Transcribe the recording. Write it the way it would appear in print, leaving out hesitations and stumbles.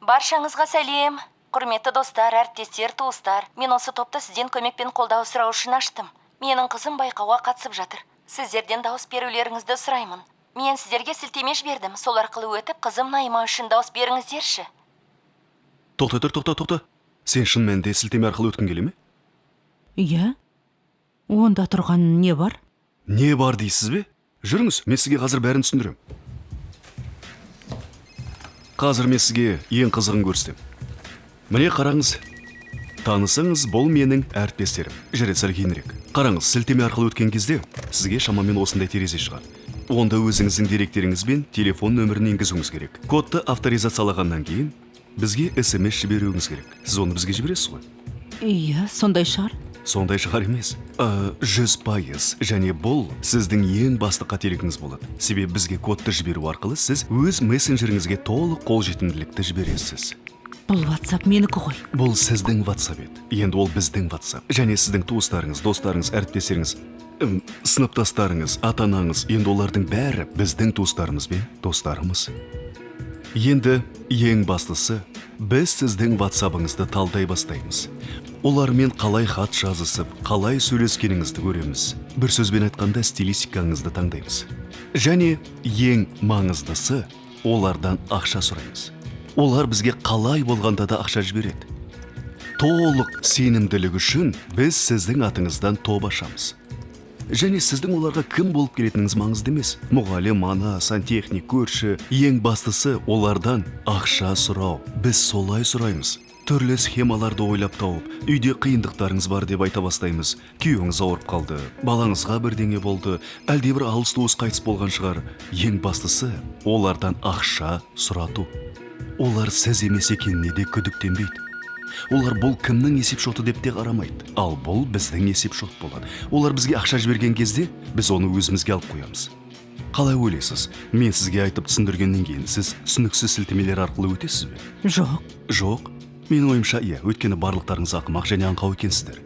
Баршаңызға сәлем. Құрметті достар, әріптестер, туыстар. Мен осы топты сізден көмекпен қолдау сұрау үшін аштым. Менің қызым байқауға қатысып жатыр. Сіздерден дауыс берулеріңізді сұраймын. Мен сіздерге сілтеме жібердім. Сол арқылы өтіп, қызым Найма үшін дауыс беріңіздерші. Тоқта. Сен шын мәнінде сілтеме арқылы өткің келе ме? Иә. Онда тұрған не бар? Не бар дейсіз бе? Жүріңіз, мен сізге қазір бәрін түсіндірем. Қазір мен сізге ең қызығын көрсетем. Міне қараңыз. Танысыңыз, бұл менің әріптестерім. Жүрет сәл кейінірек. Қараңыз, сілтеме арқылы өткен кезде сізге шамамен осындай терезе шығар. Онда өзіңіздің деректеріңіз бен телефон нөмірін енгізуіңіз керек. Кодты авторизациялағаннан кейін бізге SMS жіберуіңіз керек. Сіз оны бізге жібересіз ғой? Иә, сондай шығар. Сондай шығар емес. 100%. Және бұл сіздің ең басты қателігіңіз болады. Себебі бізге кодты жіберу арқылы сіз өз мессенджеріңізге толық қолжетімділікті жібересіз. Бұл WhatsApp менікі ғой. Бұл сіздің WhatsApp еді. Енді ол біздің WhatsApp. Және сіздің туыстарыңыз, достарыңыз, әріптестеріңіз, сыныптастарыңыз, ата-анаңыз, енді олардың бәрі біздің туыстарымыз бен достарымыз. Енді ең бастысы, біз сіздің WhatsApp-ыңызды талдай бастаймыз. Олармен қалай хат жазысып, қалай сөйлескеніңізді көреміз. Бір сөзбен айтқанда стилистикаңызды таңдаймыз. Және ең маңыздысы, олардан ақша сұраймыз. Олар бізге қалай болғанда да ақша жібереді. Толық сенімділік үшін біз сіздің атыңыздан топ ашамыз. Және сіздің оларға кім болып келетініңіз маңызды емес. Мұғалім, ана, сантехник, көрші. Ең бастысы олардан ақша сұрау. Біз солай сұраймыз. Түрлі схемаларды ойлап тауып, үйде қиындықтарыңыз бар деп айта бастаймыз. Күйеуіңіз ауырып қалды, балаңызға бірдеңе болды, әлде бір алыс туыс қайтыс болған шығар. Ең бастысы олардан ақша сұрату. Олар сіз емес екеніне де күдіктенбейді. Олар бұл кімнің есепшоты деп те қарамайды. Ал бұл біздің есепшот болады. Олар бізге ақша жіберген кезде, біз оны өзімізге алып қоямыз. Қалай ойлайсыз? Мен сізге айтып түсіндіргеннен кейін сіз түсініксіз сілтемелер арқылы өтесіз бе? Жоқ. Жоқ. Менің ойымша, иә, өйткені барлықтарыңыз ақымақ және аңқау екенсіздер.